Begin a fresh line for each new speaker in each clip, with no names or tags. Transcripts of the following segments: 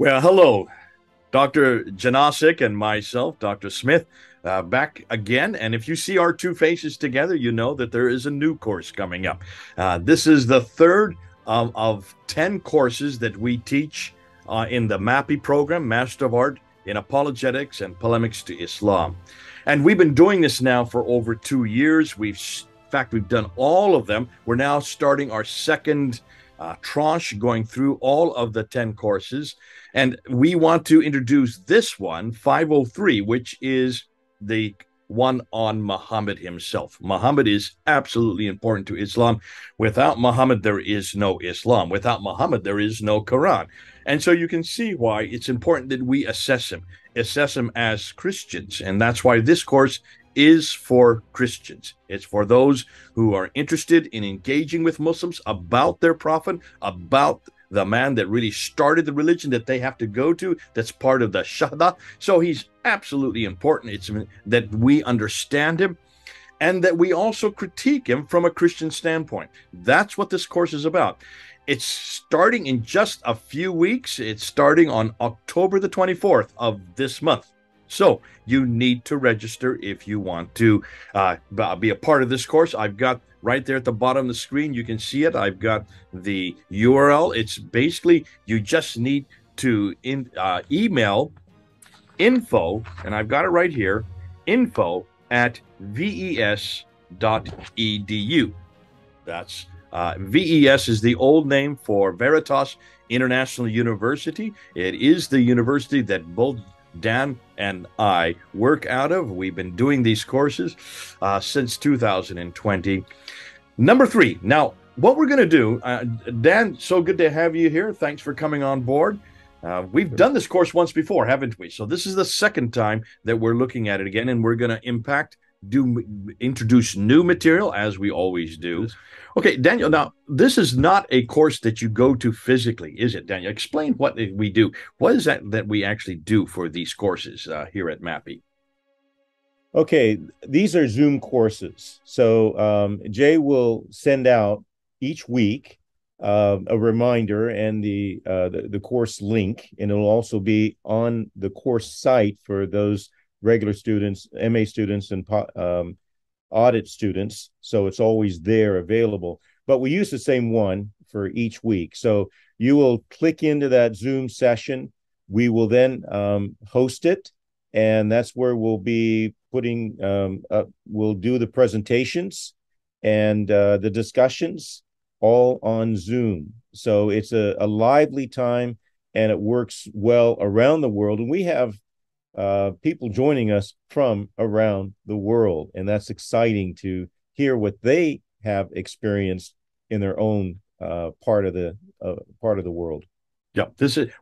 Well, hello, Dr. Janasic and myself, Dr. Smith, back again. And if you see our two faces together, you know that there is a new course coming up. This is the third of 10 courses that we teach in the MAPI program, Master of Art in Apologetics and Polemics to Islam. And we've been doing this now for over 2 years. In fact, we've done all of them. We're now starting our second tranche, going through all of the 10 courses. And we want to introduce this one, 503, which is the one on Muhammad himself. Muhammad is absolutely important to Islam. Without Muhammad, there is no Islam. Without Muhammad, there is no Quran. And so you can see why it's important that we assess him as Christians. And that's why this course is for Christians. It's for those who are interested in engaging with Muslims about their prophet, about the man that really started the religion that they have to go to, that's part of the Shahada. So he's absolutely important. It's that we understand him and that we also critique him from a Christian standpoint. That's what this course is about. It's starting in just a few weeks. It's starting on October the 24th of this month. So you need to register if you want to be a part of this course. I've got right there at the bottom of the screen, you can see it. I've got the URL. It's basically, you just need to email info, and I've got it right here, info@ves.edu. That's VES is the old name for Veritas International University. It is the university that both Dan and I work out of. We've been doing these courses since 2020. Number 3. Now, what we're going to do, Dan, so good to have you here. Thanks for coming on board. We've done this course once before, haven't we? So this is the second time that we're looking at it again, and we're going to introduce new material as we always do. Okay, Daniel, now this is not a course that you go to physically, is it, Daniel? Explain what we do. What is that we actually do for these courses here at MAPI?
Okay, these are Zoom courses. So Jay will send out each week a reminder and the course link, and it'll also be on the course site for those regular students, MA students, and audit students. So it's always there available. But we use the same one for each week. So you will click into that Zoom session. We will then host it, and that's where we'll be putting, we'll do the presentations and the discussions all on Zoom. So it's a lively time, and it works well around the world. And we have people joining us from around the world, and that's exciting to hear what they have experienced in their own part of the world.
Yeah,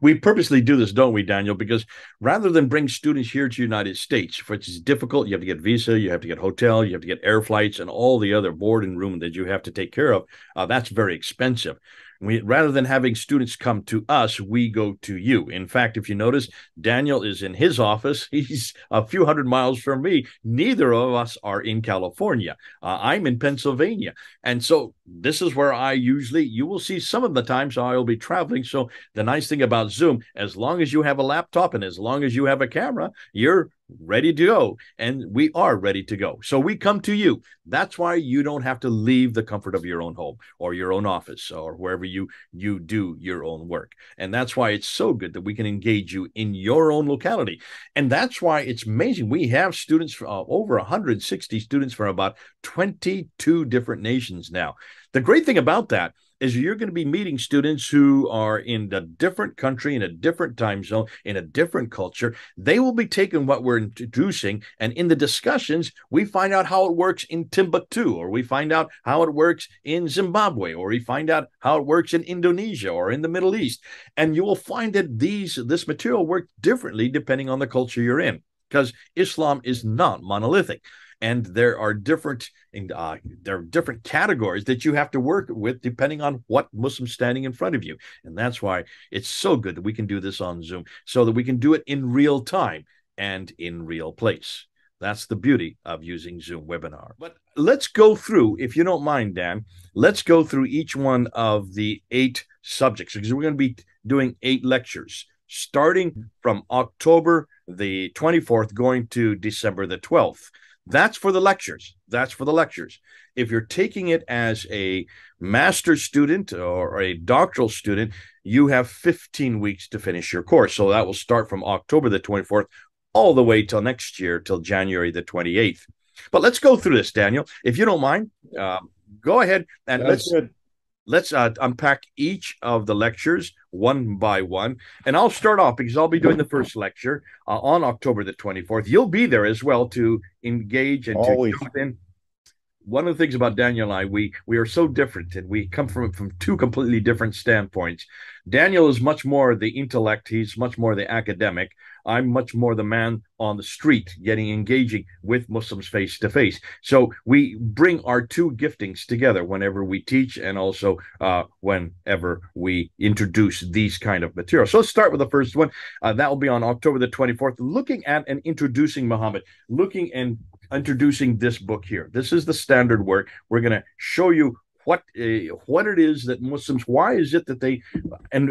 we purposely do this, don't we, Daniel? Because rather than bring students here to the United States, which is difficult, you have to get visa, you have to get hotel, you have to get air flights, and all the other board and room that you have to take care of. That's very expensive. Rather than having students come to us, we go to you. In fact, if you notice, Daniel is in his office. He's a few hundred miles from me. Neither of us are in California. I'm in Pennsylvania. And so this is where you will see some of the times I'll be traveling. So the nice thing about Zoom, as long as you have a laptop and as long as you have a camera, you're ready to go, and we are ready to go. So we come to you. That's why you don't have to leave the comfort of your own home or your own office or wherever you do your own work. And that's why it's so good that we can engage you in your own locality. And that's why it's amazing. We have students for over 160 students from about 22 different nations now. The great thing about that is you're going to be meeting students who are in a different country, in a different time zone, in a different culture. They will be taking what we're introducing, and in the discussions, we find out how it works in Timbuktu, or we find out how it works in Zimbabwe, or we find out how it works in Indonesia or in the Middle East. And you will find that this material works differently depending on the culture you're in, because Islam is not monolithic. And there are different categories that you have to work with depending on what Muslim's standing in front of you. And that's why it's so good that we can do this on Zoom, so that we can do it in real time and in real place. That's the beauty of using Zoom webinar. But let's go through, if you don't mind, Dan, let's go through each one of the 8 subjects, because we're going to be doing 8 lectures. starting from October the 24th, going to December the 12th. That's for the lectures. That's for the lectures. If you're taking it as a master's student or a doctoral student, you have 15 weeks to finish your course. So that will start from October the 24th all the way till next year, till January the 28th. But let's go through this, Daniel. If you don't mind, go ahead and let's unpack each of the lectures one by one. And I'll start off because I'll be doing the first lecture on October the 24th. You'll be there as well to engage and
Always.
to jump in. One of the things about Daniel and I, we are so different, and we come from two completely different standpoints. Daniel is much more the intellect; he's much more the academic. I'm much more the man on the street, engaging with Muslims face to face. So we bring our two giftings together whenever we teach, and also whenever we introduce these kind of materials. So let's start with the first one. That will be on October the 24th, looking at and introducing Muhammad, looking and introducing this book here. This is the standard work. We're going to show you what it is that Muslims, why is it that they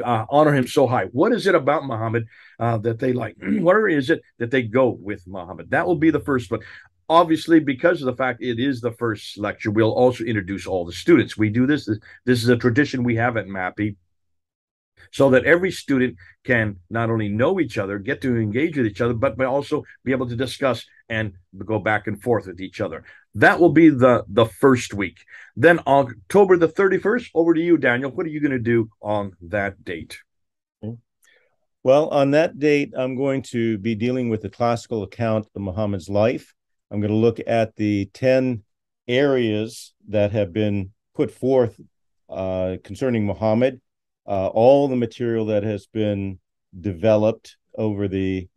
honor him so high? What is it about Muhammad that they like? What is it that they go with Muhammad? That will be the first one. Obviously, because of the fact it is the first lecture, we'll also introduce all the students. We do this. This is a tradition we have at MAPI, so that every student can not only know each other, get to engage with each other, but also be able to discuss and go back and forth with each other. That will be the first week. Then October the 31st, over to you, Daniel. What are you going to do on that date?
Well, on that date, I'm going to be dealing with the classical account of Muhammad's life. I'm going to look at the 10 areas that have been put forth concerning Muhammad, all the material that has been developed over the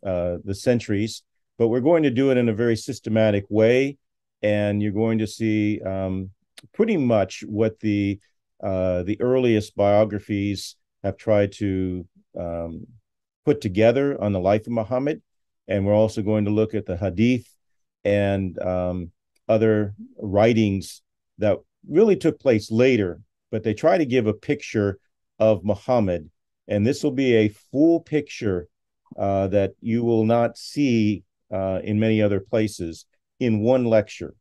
centuries, but we're going to do it in a very systematic way, and you're going to see pretty much what the earliest biographies have tried to put together on the life of Muhammad, and we're also going to look at the Hadith and other writings that really took place later, but they try to give a picture of Muhammad, and this will be a full picture that you will not see in many other places in one lecture.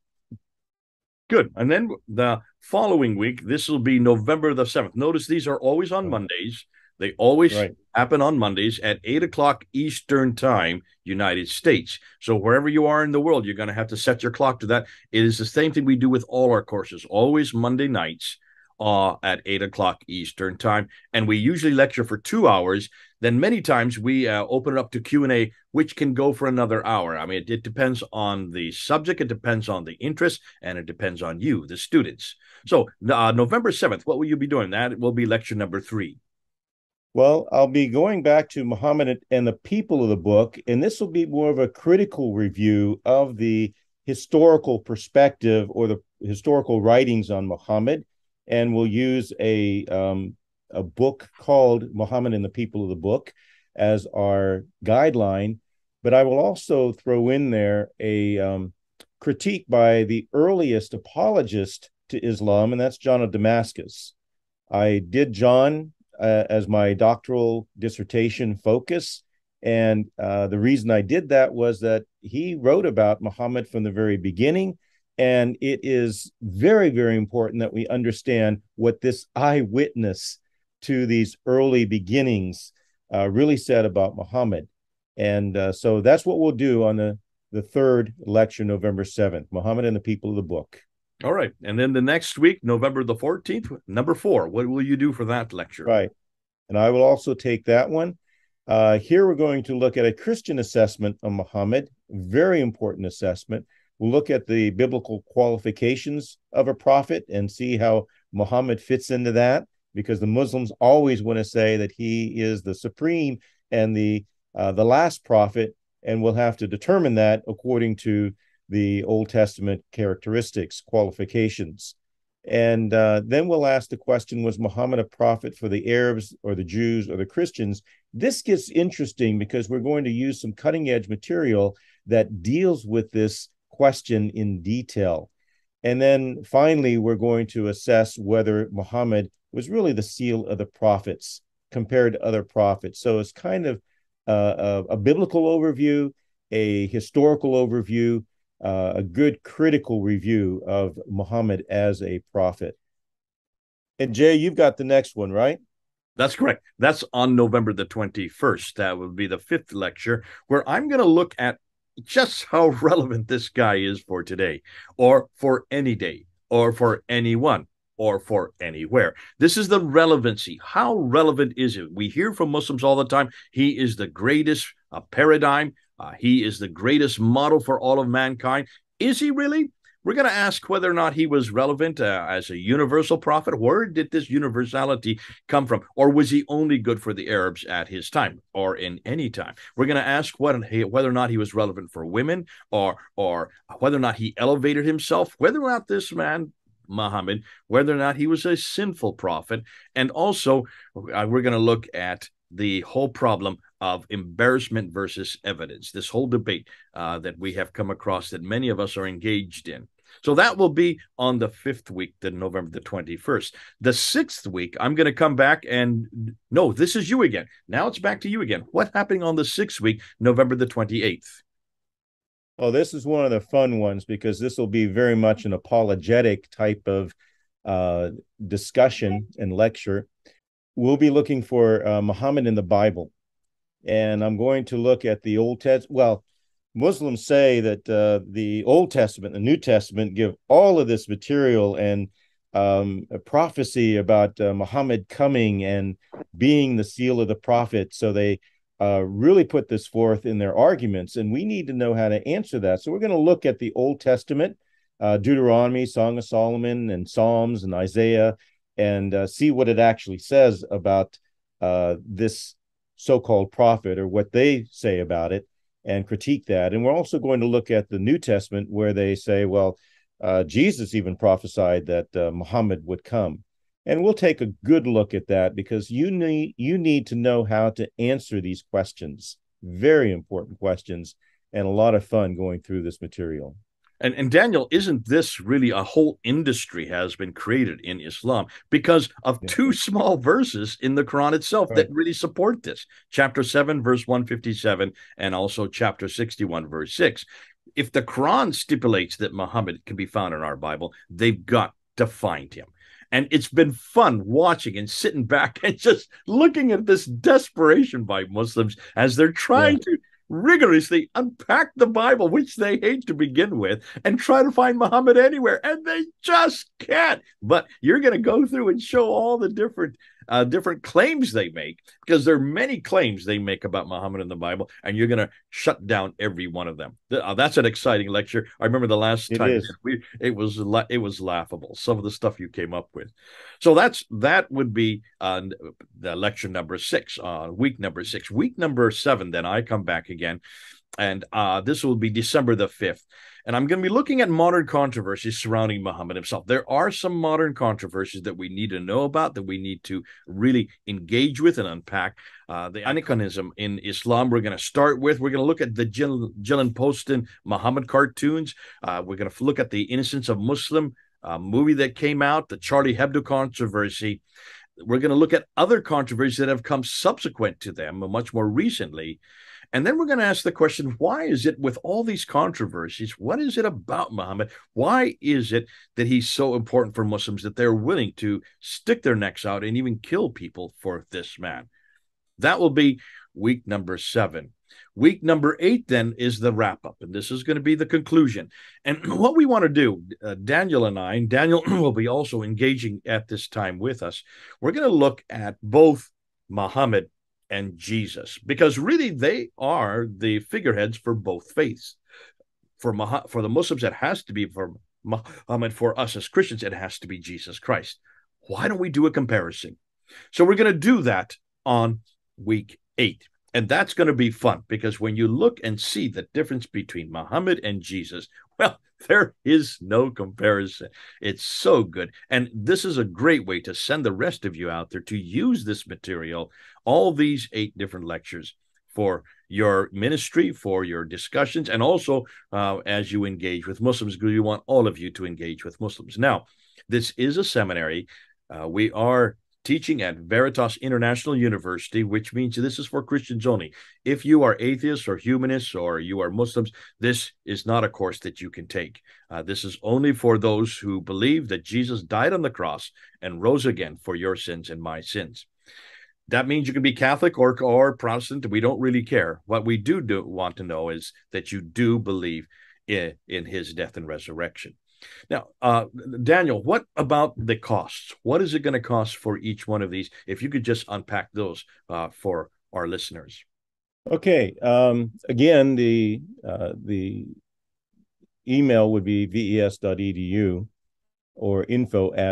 Good. And then the following week, this will be November the 7th. Notice these are always on Mondays. They always happen on Mondays at 8 o'clock Eastern Time, United States. So wherever you are in the world, you're going to have to set your clock to that. It is the same thing we do with all our courses, always Monday nights at 8 o'clock Eastern Time. And we usually lecture for 2 hours. Then many times we open it up to Q&A, which can go for another hour. I mean, it depends on the subject, it depends on the interest, and it depends on you, the students. So November 7th, what will you be doing? That will be lecture number 3.
Well, I'll be going back to Muhammad and the people of the book, and this will be more of a critical review of the historical perspective or the historical writings on Muhammad, and we'll use a book called Muhammad and the People of the Book as our guideline. But I will also throw in there a critique by the earliest apologist to Islam, and that's John of Damascus. I did John as my doctoral dissertation focus, and the reason I did that was that he wrote about Muhammad from the very beginning, and it is very, very important that we understand what this eyewitness to these early beginnings really said about Muhammad. And so that's what we'll do on the third lecture, November 7th, Muhammad and the People of the Book.
All right. And then the next week, November the 14th, number 4, what will you do for that lecture?
Right. And I will also take that one. Here we're going to look at a Christian assessment of Muhammad, very important assessment. We'll look at the biblical qualifications of a prophet and see how Muhammad fits into that, because the Muslims always want to say that he is the supreme and the last prophet, and we'll have to determine that according to the Old Testament characteristics, qualifications. And then we'll ask the question, was Muhammad a prophet for the Arabs or the Jews or the Christians? This gets interesting because we're going to use some cutting edge material that deals with this question in detail. And then finally, we're going to assess whether Muhammad was really the seal of the prophets compared to other prophets. So it's kind of a biblical overview, a historical overview, a good critical review of Muhammad as a prophet. And Jay, you've got the next one, right?
That's correct. That's on November the 21st. That would be the fifth lecture, where I'm going to look at just how relevant this guy is for today, or for any day, or for anyone, or for anywhere. This is the relevancy. How relevant is it? We hear from Muslims all the time. He is the greatest paradigm. He is the greatest model for all of mankind. Is he really? We're going to ask whether or not he was relevant as a universal prophet. Where did this universality come from? Or was he only good for the Arabs at his time or in any time? We're going to ask whether or not he was relevant for women, or whether or not he elevated himself, whether or not this man, Muhammad, whether or not he was a sinful prophet. And also, we're going to look at the whole problem of embarrassment versus evidence, this whole debate that we have come across that many of us are engaged in. So that will be on the fifth week, the November the 21st. The sixth week, I'm going to come back and no, this is you again. Now it's back to you again. What's happening on the sixth week, November the 28th?
Oh, this is one of the fun ones because this will be very much an apologetic type of discussion and lecture. We'll be looking for Muhammad in the Bible. And I'm going to look at the Old Testament. Well, Muslims say that the Old Testament and the New Testament give all of this material and a prophecy about Muhammad coming and being the seal of the prophet. So they really put this forth in their arguments, and we need to know how to answer that. So we're going to look at the Old Testament, Deuteronomy, Song of Solomon, and Psalms, and Isaiah, and see what it actually says about this so-called prophet, or what they say about it, and critique that. And we're also going to look at the New Testament, where they say, well, Jesus even prophesied that Muhammad would come. And we'll take a good look at that, because you need to know how to answer these questions. Very important questions, and a lot of fun going through this material.
And Daniel, isn't this really a whole industry has been created in Islam because of two small verses in the Quran itself that really support this? Chapter 7, verse 157, and also chapter 61, verse 6. If the Quran stipulates that Muhammad can be found in our Bible, they've got to find him. And it's been fun watching and sitting back and just looking at this desperation by Muslims as they're trying to rigorously unpack the Bible, which they hate to begin with, and try to find Muhammad anywhere, and they just can't. But you're going to go through and show all the different claims they make, because there are many claims they make about Muhammad in the Bible, and you're going to shut down every one of them. That's an exciting lecture. I remember the last time it was laughable, some of the stuff you came up with. So that would be the lecture number 6, week number 6. Week number 7, then I come back again, and this will be December the 5th. And I'm going to be looking at modern controversies surrounding Muhammad himself. There are some modern controversies that we need to know about, that we need to really engage with and unpack. The aniconism in Islam, we're going to start with. We're going to look at the Gillian Poston Muhammad cartoons. We're going to look at the Innocence of Muslim movie that came out, the Charlie Hebdo controversy. We're going to look at other controversies that have come subsequent to them, much more recently. And then we're going to ask the question, why is it with all these controversies, what is it about Muhammad? Why is it that he's so important for Muslims that they're willing to stick their necks out and even kill people for this man? That will be week number 7. Week number 8 then is the wrap up, and this is going to be the conclusion. And what we want to do, Daniel and I, and Daniel will be also engaging at this time with us, we're going to look at both Muhammad and Jesus, because really they are the figureheads for both faiths. For the Muslims, it has to be for Muhammad. For us as Christians, it has to be Jesus Christ. Why don't we do a comparison? So we're going to do that on week 8. And that's going to be fun, because when you look and see the difference between Muhammad and Jesus, well, there is no comparison. It's so good. And this is a great way to send the rest of you out there to use this material, all these 8 different lectures, for your ministry, for your discussions, and also as you engage with Muslims, because we want all of you to engage with Muslims. Now, this is a seminary. We are teaching at Veritas International University, which means this is for Christians only. If you are atheists or humanists or you are Muslims, this is not a course that you can take. This is only for those who believe that Jesus died on the cross and rose again for your sins and my sins. That means you can be Catholic or Protestant. We don't really care. What we do want to know is that you do believe in his death and resurrection. Now, Daniel, what about the costs? What is it going to cost for each one of these? If you could just unpack those for our listeners.
Okay. Again, the email would be ves.edu or info@ves.edu.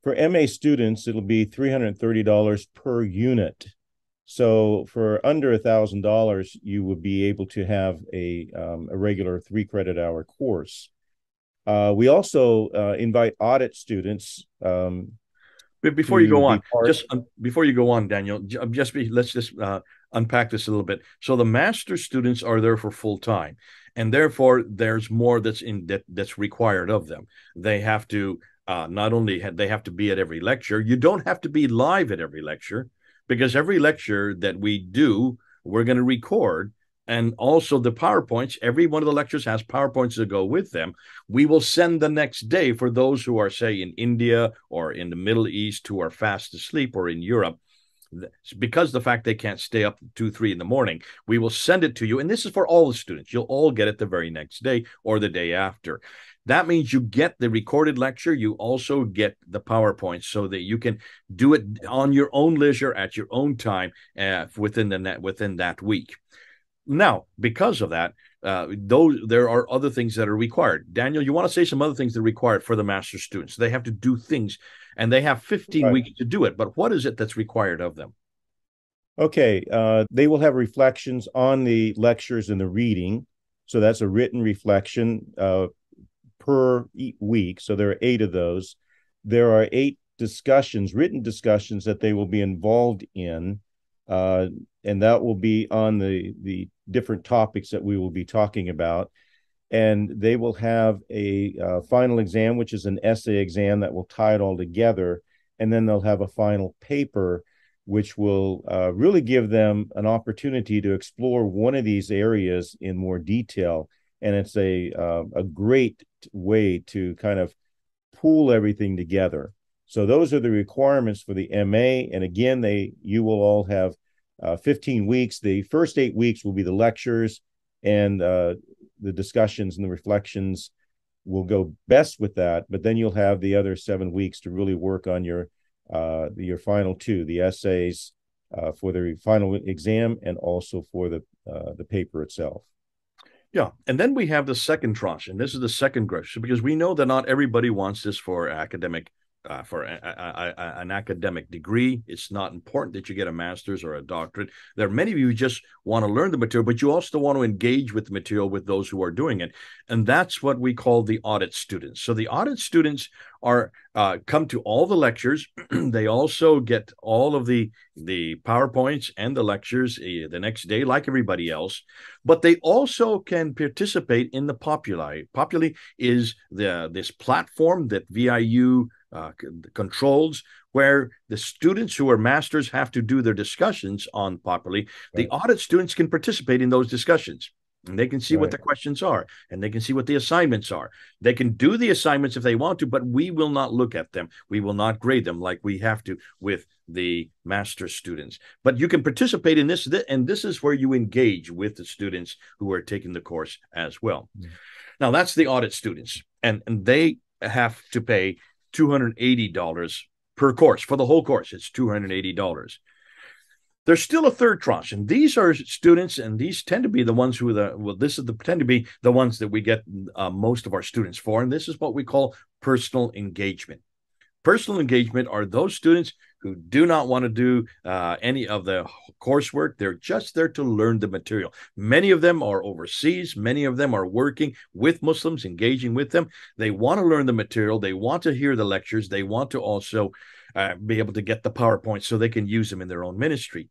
For MA students, it'll be $330 per unit. So for under $1,000, you would be able to have a regular 3-credit-hour course. We also invite audit students.
Before you go on, before you go on, Daniel, let's just unpack this a little bit. So the master students are there for full time, and therefore there's more that's required of them. They have to not only they have to be at every lecture. You don't have to be live at every lecture, because every lecture that we do, we're going to record. And also the PowerPoints, every one of the lectures has PowerPoints to go with them. We will send the next day for those who are, say, in India or in the Middle East who are fast asleep, or in Europe, because the fact they can't stay up 2, 3 in the morning, we will send it to you. And this is for all the students. You'll all get it the very next day or the day after. That means you get the recorded lecture. You also get the PowerPoint so that you can do it on your own leisure at your own time within that week. Now, because of that, there are other things that are required. Daniel, you want to say some other things that are required for the master students? They have to do things, and they have 15 weeks to do it. But what is it that's required of them?
Okay, they will have reflections on the lectures and the reading. So that's a written reflection per week. So there are 8 of those. There are 8 written discussions that they will be involved in. And that will be on the different topics that we will be talking about. And they will have a final exam, which is an essay exam that will tie it all together. And then they'll have a final paper, which will really give them an opportunity to explore one of these areas in more detail. And it's a great way to kind of pool everything together. So those are the requirements for the MA. And again, you will all have 15 weeks. The first 8 weeks will be the lectures, and the discussions and the reflections will go best with that. But then you'll have the other 7 weeks to really work on your final 2, the essays for the final exam, and also for the paper itself.
Yeah, and then we have the second tranche, and this is the second growth, because we know that not everybody wants this for academic. For an academic degree. It's not important that you get a master's or a doctorate. There are many of you who just want to learn the material, but you also want to engage with the material with those who are doing it. And that's what we call the audit students. So the audit students are come to all the lectures. They also get all of the PowerPoints and the lectures the next day, like everybody else. But they also can participate in the Populi. Populi is this platform that VIU controls, where the students who are masters have to do their discussions on Populi. The audit students can participate in those discussions, and they can see what the questions are, and they can see what the assignments are. They can do the assignments if they want to, but we will not look at them. We will not grade them like we have to with the master students. But you can participate in this, and this is where you engage with the students who are taking the course as well. Now, that's the audit students, and they have to pay $280 per course. For the whole course, it's $280. There's still a third tranche, and these are students, and these tend to be the ones who tend to be the ones that we get most of our students for, and this is what we call personal engagement. Personal engagement are those students who do not want to do any of the coursework. They're just there to learn the material. Many of them are overseas. Many of them are working with Muslims, engaging with them. They want to learn the material. They want to hear the lectures. They want to also be able to get the PowerPoint so they can use them in their own ministry.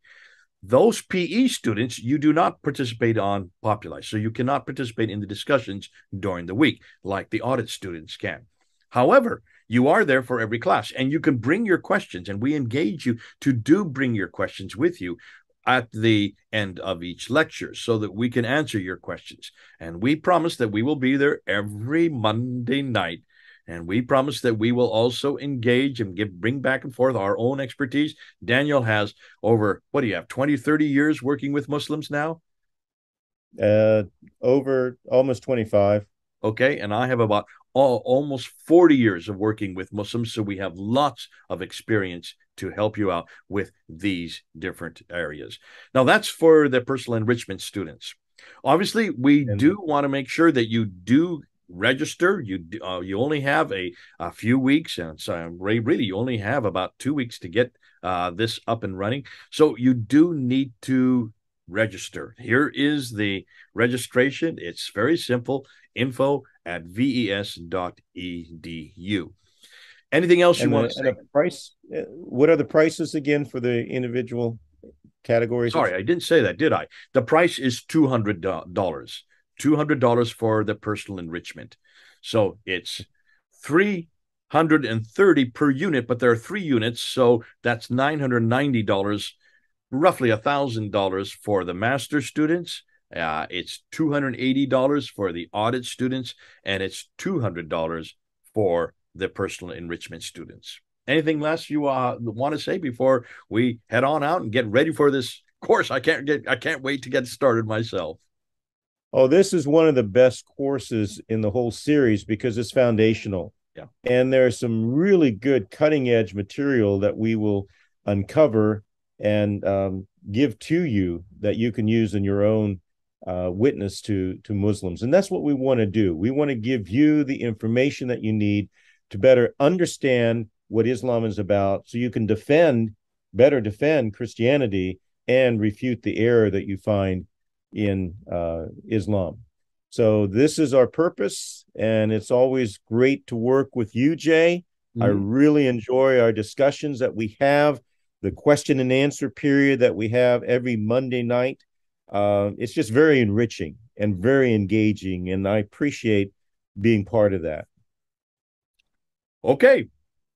Those PE students, you do not participate on Populi, so you cannot participate in the discussions during the week like the audit students can. However, You are there for every class, and you can bring your questions, and we engage you to do bring your questions with you at the end of each lecture so that we can answer your questions. And we promise that we will be there every Monday night. And we promise that we will also engage and bring back and forth our own expertise. Daniel has over, what do you have, 20, 30 years working with Muslims now?
Uh, Over almost 25.
Okay. And I have about almost 40 years of working with Muslims. So we have lots of experience to help you out with these different areas. Now, that's for the personal enrichment students. Obviously, we
And
do want to make sure that you do register. You only have a few weeks, and so really you only have about 2 weeks to get this up and running. So you do need to register. Here is the registration. It's very simple. info@ves.edu. Anything else you
and
want to
the and
say?
the price. What are the prices again for the individual categories?
Sorry, I didn't say that, did I? The price is $200. $200 for the personal enrichment. So it's 330 per unit, but there are 3 units, so that's $990, roughly $1,000 for the master students. It's $280 for the audit students, and it's $200 for the personal enrichment students. Anything less you want to say before we head on out and get ready for this course? I can't wait to get started myself.
Oh, this is one of the best courses in the whole series because it's foundational.
Yeah.
And there's some really good cutting edge material that we will uncover and give to you that you can use in your own witness to Muslims. And that's what we want to do. We want to give you the information that you need to better understand what Islam is about so you can better defend Christianity and refute the error that you find in Islam. So this is our purpose, and it's always great to work with you, Jay. I
Mm-hmm.
really enjoy our discussions that we have, the question and answer period that we have every Monday night. It's just very enriching and very engaging, and I appreciate being part of that.
Okay.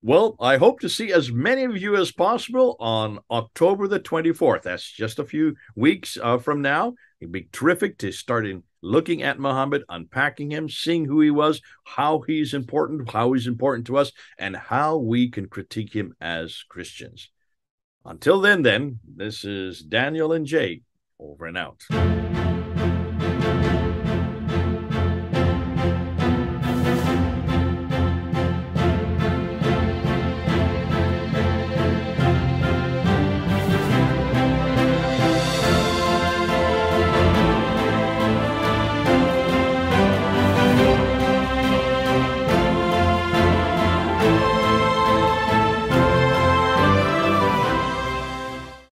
Well, I hope to see as many of you as possible on October the 24th. That's just a few weeks from now. It'd be terrific to start looking at Muhammad, unpacking him, seeing who he was, how he's important to us, and how we can critique him as Christians. Until then, this is Daniel and Jay, over and out.